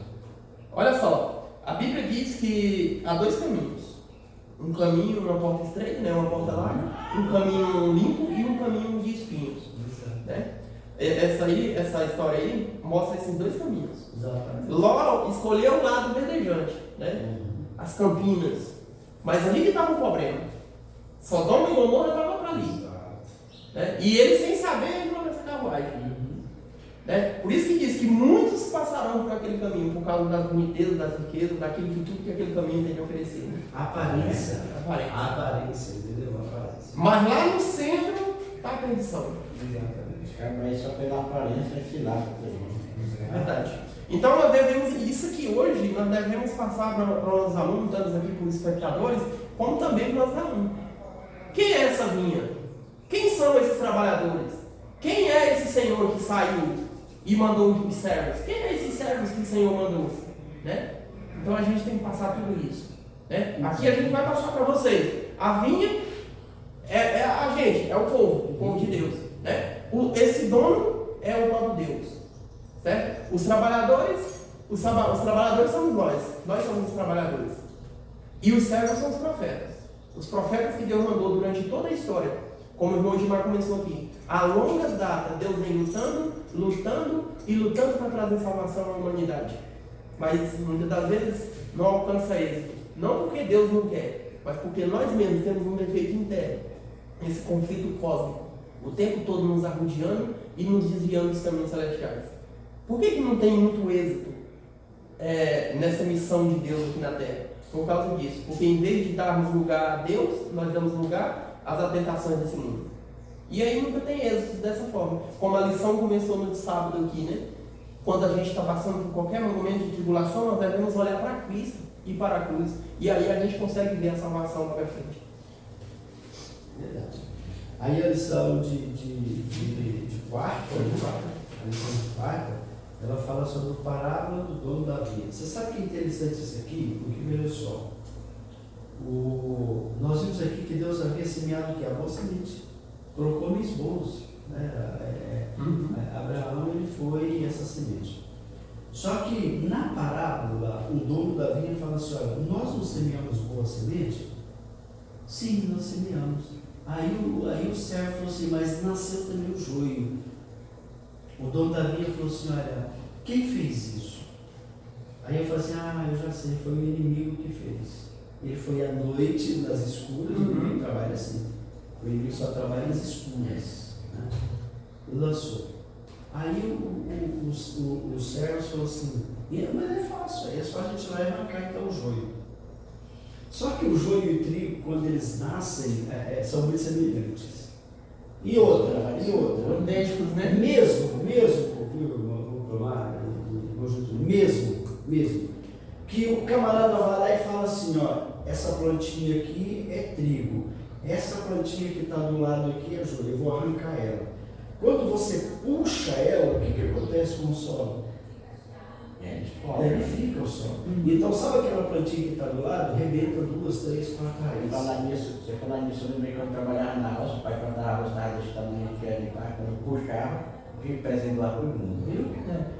Olha só, a Bíblia diz que há dois caminhos. Um caminho, uma porta estreita, né, uma porta larga, um caminho limpo e um caminho de espinhos. Né? Essa história aí mostra esses dois caminhos. Exatamente. Ló escolheu o lado verdejante, né? As campinas. Mas ali que estava o problema. Sodoma e Gomorra estavam para ali. Né? E ele, sem saber, entrou nessa carruagem. Né? Por isso que diz que muitos passarão por aquele caminho, por causa das bonitezas, das riquezas, daquilo que tudo que aquele caminho tem de oferecer. Né? Aparência. Aparência. Aparência, entendeu? Aparência. Mas lá no centro está a perdição. Exatamente. Mas só pela aparência se lá. É verdade. Então nós devemos, isso aqui hoje, nós devemos passar para os alunos, estamos aqui para os espectadores, como também para os alunos. Quem é essa vinha? Quem são esses trabalhadores? Quem é esse Senhor que saiu e mandou os servos? Quem é esses servos que o Senhor mandou? Né? Então a gente tem que passar tudo isso. Né? Aqui a gente vai passar para vocês. A vinha é a gente, é o povo de Deus. Né? Esse dono é o próprio Deus. Certo? Os trabalhadores somos nós somos os trabalhadores. E os servos são os profetas. Os profetas que Deus mandou durante toda a história, como o irmão Edmar começou aqui. A longas datas, Deus vem lutando para trazer salvação à humanidade. Mas muitas das vezes não alcança êxito. Não porque Deus não quer, mas porque nós mesmos temos um defeito interno. Esse conflito cósmico. O tempo todo nos arrodeando e nos desviando dos caminhos celestiais. Por que não tem muito êxito nessa missão de Deus aqui na Terra? Por causa disso. Porque em vez de darmos lugar a Deus, nós damos lugar às tentações desse mundo. E aí nunca tem êxito dessa forma. Como a lição começou no sábado aqui, né? Quando a gente está passando por qualquer momento de tribulação, nós devemos olhar para Cristo e para a cruz. E aí a gente consegue ver a salvação para frente. Verdade. Aí a lição de quarta, a lição de quarta, ela fala sobre a parábola do dono da vinha. Você sabe que é interessante isso aqui? Porque, veja só, nós vimos aqui que Deus havia semeado o que? A boa semente. Colocou homens bons. Né? Abraão, ele foi essa semente. Só que na parábola, o dono da vinha fala assim: olha, nós não semeamos boa semente? Sim, nós semeamos. Aí o servo falou assim: mas nasceu também o joio. O dono da vinha falou assim: olha, quem fez isso? Aí eu falei assim: eu já sei, foi o inimigo que fez. Ele foi à noite, nas escuras, o inimigo trabalha assim. O inimigo só trabalha nas escuras. Né? E lançou. Aí o servo falou assim: mas é fácil, é só a gente ir lá e arrancar então o joio. Só que o joio e o trigo, quando eles nascem, são muito semelhantes. E outra, Idênticos, né? mesmo, que o camarada vai lá e fala assim: ó, essa plantinha aqui é trigo, essa plantinha que está do lado aqui é joio, eu vou arrancar ela. Quando você puxa ela, o que acontece com o solo? Ele fica o solo. Então, sabe aquela plantinha que está do lado? Rebenta 2, 3, 4 raízes. Você falar nisso, eu lembrei quando eu trabalhava na roça, o pai plantava arroz na desse tamanho que era de paz, quando eu puxava, fiquei presente lá todo mundo, viu?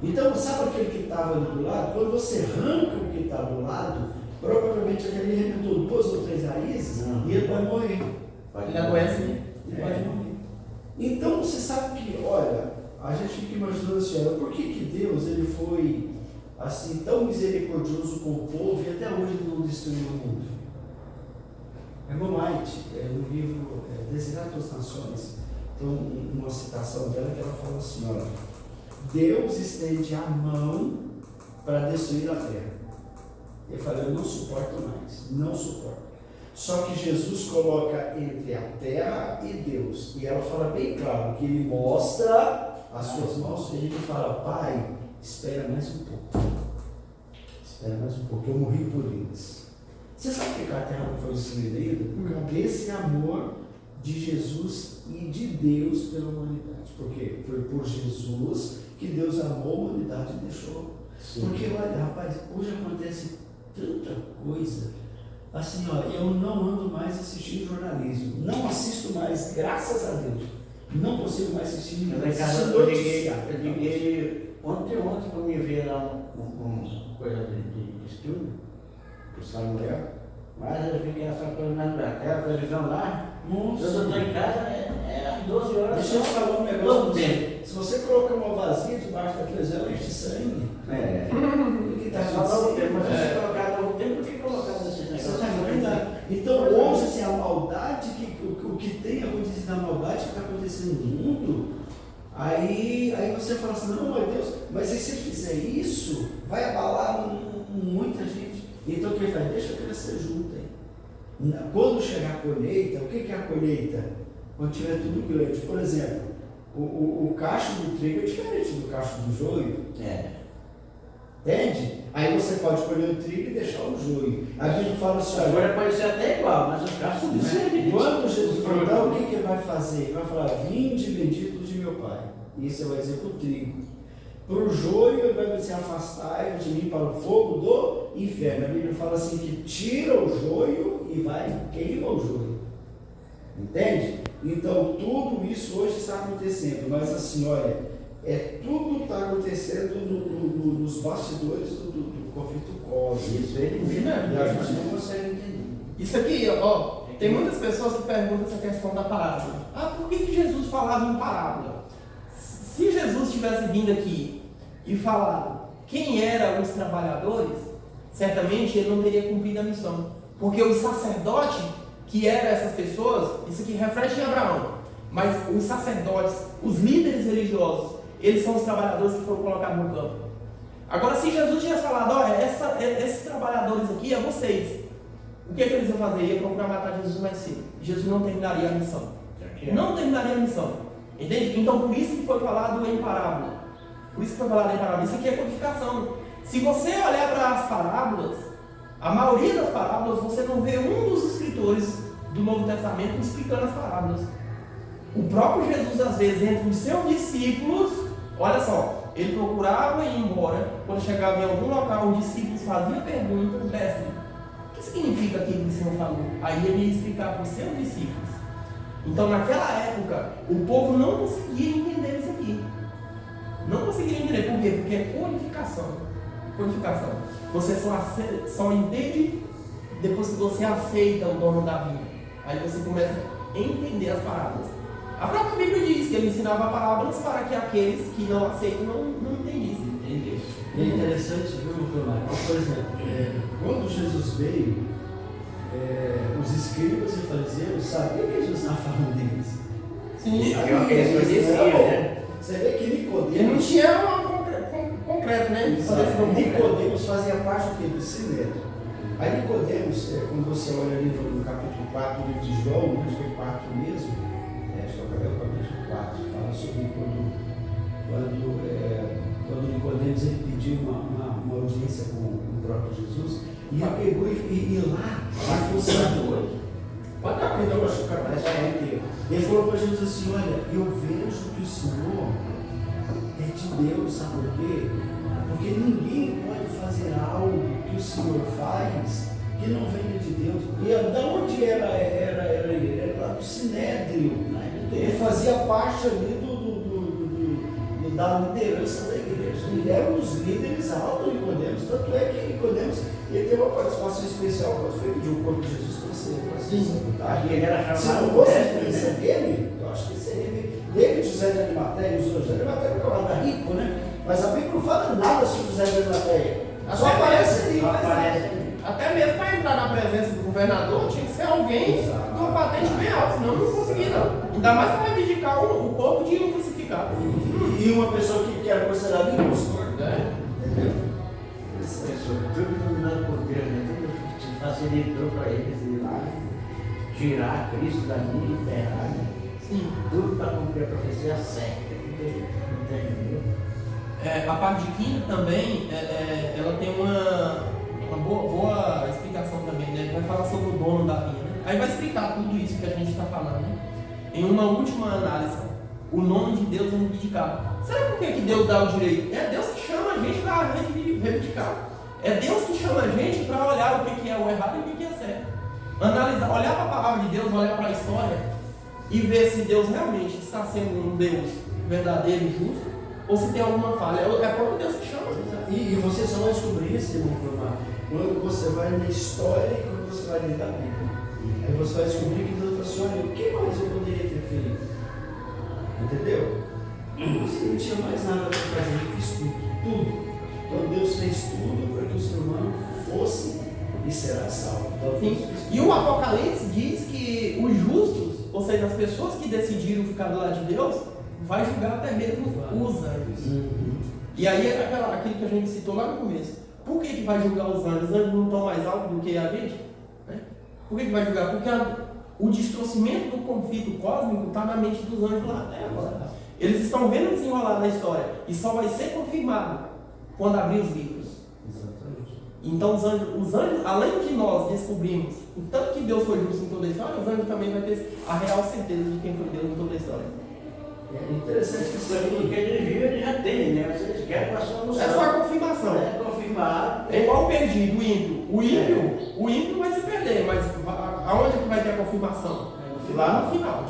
Então, sabe aquele que estava ali do lado? Quando você arranca o que está do lado, provavelmente aquele rebentou 2 ou 3 raízes e ele vai morrer. Ele adoece, né? Ele vai morrer. Então, você sabe que, olha, a gente fica imaginando assim: olha, por que Deus ele foi assim tão misericordioso com o povo e até hoje não destruiu o mundo? Irmã White, no livro Desiderato das Nações, tem uma citação dela que ela fala assim: olha, Deus estende a mão para destruir a terra. Eu falei: eu não suporto mais, não suporto. Só que Jesus coloca entre a terra e Deus, e ela fala bem claro que ele mostra as suas mãos e ele fala: Pai, espera mais um pouco. Espera mais um pouco, eu morri por eles. Você sabe por que a terra não foi destruída ainda? Por causa desse amor de Jesus e de Deus pela humanidade. Porque foi por Jesus que Deus amou a humanidade e deixou. Sim. Porque, olha, rapaz, hoje acontece tanta coisa. Assim, ó, eu não ando mais assistindo jornalismo. Não assisto mais, graças a Deus. Não consigo mais assistir eu liguei ontem para me ver lá uma coisa de estudo, do Samuel, mas eu fiquei essa coisa naquela televisão lá. Nossa. Eu estou em casa, às 12 horas. Deixa eu te falar um negócio. Se você colocar uma vazia debaixo da televisão, enche de sangue. O que está acontecendo? Mas se você colocar novo tempo, por que colocar nesse negócio? Então, hoje, assim, a maldade, o que tem acontecido na maldade que está acontecendo no mundo, Aí você fala assim, não, mas Deus, mas e se ele fizer isso, vai abalar muita gente. Então o que ele faz? Deixa crescer junto aí. Quando chegar a colheita, o que é a colheita? Quando tiver tudo grande. Por exemplo, o cacho do trigo é diferente do cacho do joio. Entende? Aí você pode colher o trigo e deixar o joio. A Bíblia fala assim, Agora pode ser até igual, mas os cachos são diferentes. quando Jesus for dar, o que ele vai fazer? Ele vai falar, vinde benditos de meu Pai. Isso ele vai dizer para o trigo. Para o joio, ele vai dizer, afastai-vos de mim para o fogo do inferno. A Bíblia fala assim, que tira o joio e vai queima o joio. Entende? Então, tudo isso hoje está acontecendo. Mas assim, olha, tudo está acontecendo nos bastidores do conflito cósmico. Isso ele mesmo. E a gente não consegue entender. Isso aqui, ó, tem muitas pessoas que perguntam essa questão da parábola. Por que Jesus falava em parábola? Se Jesus tivesse vindo aqui e falado quem eram os trabalhadores, certamente ele não teria cumprido a missão. Porque os sacerdotes, que eram essas pessoas, isso aqui reflete em Abraão, mas os sacerdotes, os líderes religiosos, eles são os trabalhadores que foram colocados no campo. Agora, se Jesus tivesse falado, esses trabalhadores aqui é vocês, o que eles iam fazer? Ia procurar matar Jesus mais cedo. Jesus não terminaria a missão. Não terminaria a missão. Entende? Então, por isso que foi falado em parábola. Por isso que foi falado em parábola. Isso aqui é codificação. Se você olhar para as parábolas, a maioria das parábolas, você não vê um dos escritores do Novo Testamento explicando as parábolas. O próprio Jesus, às vezes, entre os seus discípulos, olha só, ele procurava ir embora. Quando chegava em algum local, os discípulos faziam perguntas, mestre, o que significa aquilo que o Senhor falou? Aí ele ia explicar para os seus discípulos. Então, naquela época, o povo não conseguia entender isso aqui. Não conseguia entender. Por quê? Porque é codificação. Codificação. Você só entende depois que você aceita o dono da vida. Aí você começa a entender as parábolas. A própria Bíblia diz que ele ensinava parábolas para que aqueles que não aceitam não entendissem. E é interessante, viu, Marcos? Por exemplo, quando Jesus veio, os escribas e fariseus sabiam que Jesus estava falando deles. Sim, Você vê que Nicodemos. ele não tinha concreto, né? Nicodemos fazia parte do quê? Do Sinédrio. Aí Nicodemos, quando você olha ali no capítulo 4 do livro de João, acho que é 4 mesmo, acho que é o capítulo 4, fala sobre quando Nicodemos ele pediu uma audiência com o próprio Jesus, e ele pegou e lá, foi sabor. Qual capítulo? Eu acho que é inteiro. Ele falou para Jesus assim: olha, eu vejo que o Senhor é de Deus, sabe por quê? Porque ninguém pode fazer algo que o Senhor faz que não venha de Deus. E de onde era ele? Era lá do Sinédrio. Ele fazia parte ali da liderança da igreja. Ele era um dos líderes altos de Nicodemos. Tanto é que Nicodemos ele teve uma participação especial quando foi pedir o corpo de Jesus para ser sepultado. Se não fosse a influência dele, eu acho que seria dele, José de Arimateia. José de Arimateia era um camarada rico, né? Mas a Bíblia não fala nada sobre José de Arimateia. Só aparece ali. Até mesmo para entrar na presença do governador, tinha que ser alguém com uma patente bem alta, senão não conseguia, não. Ainda mais para reivindicar o corpo de um crucificado. E uma pessoa que era considerada impostor. Entendeu? Essa pessoa, tudo dado por Deus, né? Tudo facilitou para eles ir lá, tirar Cristo dali e enterrar. Sim. Tudo para cumprir a profecia certa. Entendeu? A parte de quinta também, ela tem uma boa explicação também, né? Vai falar sobre o dono da vinha, né? Aí vai explicar tudo isso que a gente está falando, né? Em uma última análise, o nome de Deus é reivindicado. Sabe por que Deus dá o direito? É Deus que chama a gente para reivindicar. É Deus que chama a gente para olhar o que é o errado e o que é certo. Analisar, olhar para a palavra de Deus, olhar para a história e ver se Deus realmente está sendo um Deus verdadeiro e justo ou se tem alguma falha. É o próprio Deus que chama. E você só vai descobrir isso, irmão, quando você vai na história e quando você vai ler a Bíblia. Aí você vai descobrir que Deus vai assim: olha, o que mais eu poderia ter feito? Entendeu? Você não tinha mais nada para fazer, ele fez tudo. Então Deus fez tudo para que o ser humano fosse e será salvo. Então, e o Apocalipse diz que os justos, ou seja, as pessoas que decidiram ficar do lado de Deus, vai julgar até mesmo os anjos. E aí é aquilo que a gente citou lá no começo. Por que vai julgar os anjos? Os anjos não estão mais altos do que a gente? Né? Por que vai julgar? Porque o distorcimento do conflito cósmico está na mente dos anjos lá até agora. Eles estão vendo desenrolar na história e só vai ser confirmado quando abrir os livros. Exatamente. Então os anjos, além de nós descobrirmos o tanto que Deus foi justo em toda a história, os anjos também vão ter a real certeza de quem foi Deus em toda a história. É interessante que isso Tudo que aí. ele viu, ele já tem, né? Mas eles querem passar no É céu. só a confirmação. É confirmar. É igual o perdido, o ímpio. O ímpio vai se perder, mas aonde que vai ter a confirmação? Lá no final.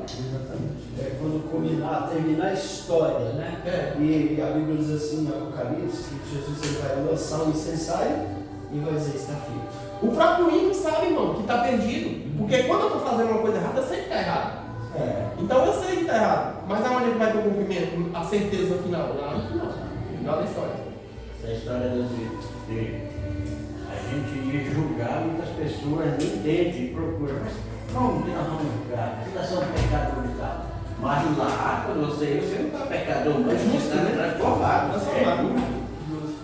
Exatamente. É quando terminar a história, né? É. E a Bíblia diz assim, no Apocalipse, que Jesus ele vai lançar um incensário e vai dizer, está feito. O próprio ímpio sabe, irmão, que está perdido. Porque quando eu estou fazendo uma coisa errada, eu sei que está errado. Então eu sei que está errado. Mas aonde que vai ter o cumprimento? A certeza final? Lá no final. No final da história. Essa história de a gente ir julgar muitas pessoas, nem entende e procura. Mas como que nós vamos julgar? Se nós somos pecadores e tal. Mas lá, quando você não está pecador, mas você está transformado.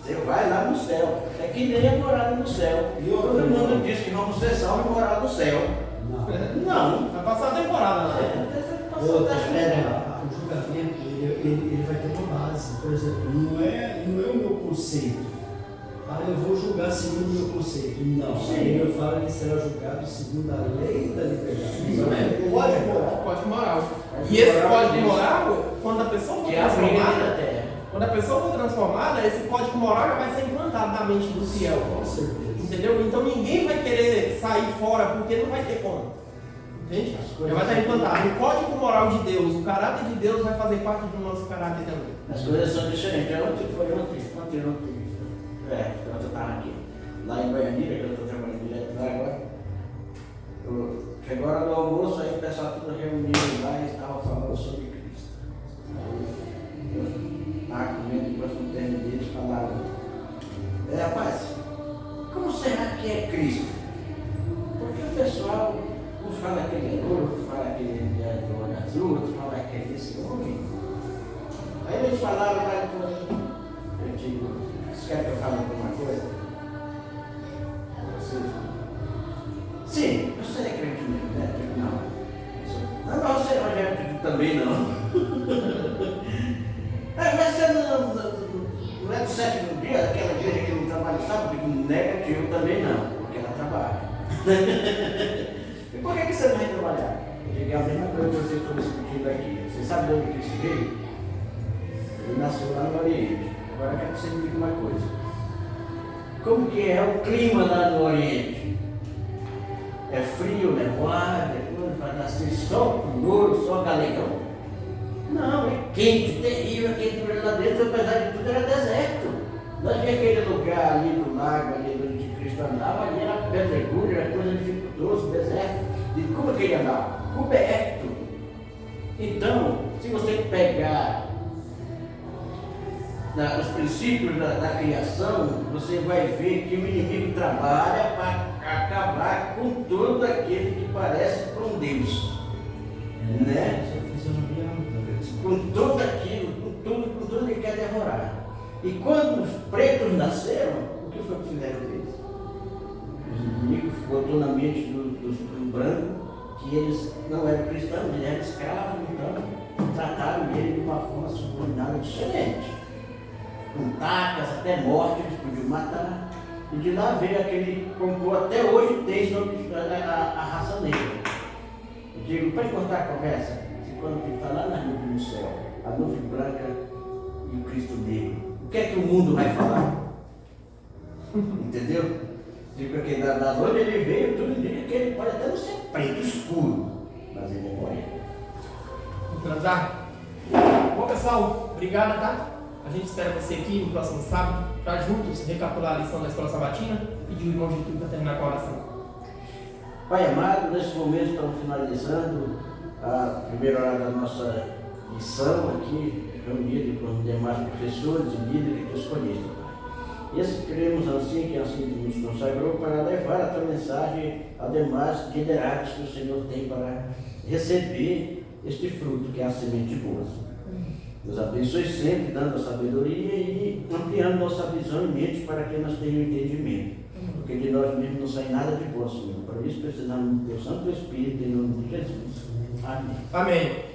Você vai lá no céu. É que nem a morada no céu. E todo mundo diz que vamos ser salvos e morar no céu. Não. Vai passar a temporada lá. Outra, o julgamento ele vai ter uma base. Por exemplo, não é o meu conceito. Eu vou julgar segundo o meu conceito. Não. A Bíblia fala que será julgado segundo a lei da liberdade. O código moral. E esse código moral, quando a pessoa for transformada, quando a pessoa for transformada, esse código moral já vai ser implantado na mente do fiel. Com certeza. Entendeu? Então ninguém vai querer sair fora porque não vai ter como. Entende? Já vai estar implantado. O código moral de Deus, o caráter de Deus vai fazer parte do nosso caráter também. As coisas são diferentes. Ontem eu estava aqui. Lá em Goiânia, que eu estou trabalhando direto lá agora. Chegou a hora do almoço, aí o pessoal tudo reunido lá e estava falando sobre Cristo. Aí eu estava comendo, depois que eu terminei, eles falaram: rapaz, como será que é Cristo? Porque o pessoal, uns falam que ele é louro, outros falam que ele é de olho azul, outros falam que é desse homem. Aí eles falaram lá depois, eu digo: vocês querem que eu fale alguma coisa? Sim, você é crente mesmo, né? Não. Não, você é evangélico também não. Mas você não é do sétimo dia, daquela igreja que não trabalha sábado? Negativo também não, porque ela trabalha. E por que você não vai trabalhar? Eu digo: é a mesma coisa que vocês estão discutindo aqui. Você sabe de onde Cristo veio? Ele nasceu lá no Oriente. Agora eu quero que você me diga uma coisa. Como que é o clima lá no Oriente? É frio, nevoado, vai nascer só louro, só galegão? Não, é quente, terrível, quente lá dentro, apesar de tudo era deserto. Nós vimos aquele lugar ali do lago, ali onde Cristo andava, ali era pedregulho, era coisa dificultosa, deserto. E como que ele andava? Coberto. Então, se você pegar os princípios da criação, você vai ver que o inimigo trabalha para acabar com todo aquele que parece com Deus. Né? Com tudo aquilo, com tudo que ele quer devorar. E quando os pretos nasceram, o que foi que fizeram deles? Os inimigos botou na mente dos brancos que eles não eram cristãos, eles eram escravos, então trataram ele de uma forma subordinada diferente. Com tacas, até morte, eles podiam matar. E de lá veio aquele complô, até hoje tem sobre a raça negra. Eu digo, para encurtar a conversa, se quando ele está lá na nuvem no céu, a nuvem branca e o Cristo negro, o que é que o mundo vai falar? Entendeu? Digo, porque da noite ele veio, tudo indica que ele pode até não ser preto, escuro, mas ele é moreno. Vamos transar? Bom, pessoal, obrigado, tá? A gente espera você aqui no próximo sábado para juntos recapitular a lição da Escola Sabatina e pedir o irmão de tudo para terminar com a oração. Pai amado, nesse momento estamos finalizando a primeira hora da nossa lição aqui, reunido com os demais professores e líderes que tu escolheste, Pai. E assim queremos assim, que assim nos consagrou para levar a tua mensagem aos demais liderados que o Senhor tem para receber este fruto que é a semente boa. Deus abençoe sempre, dando a sabedoria e ampliando nossa visão e mente para que nós tenhamos entendimento. Porque de nós mesmos não sai nada de bom, Senhor. Por isso precisamos do Teu Santo Espírito em nome de Jesus. Amém. Amém.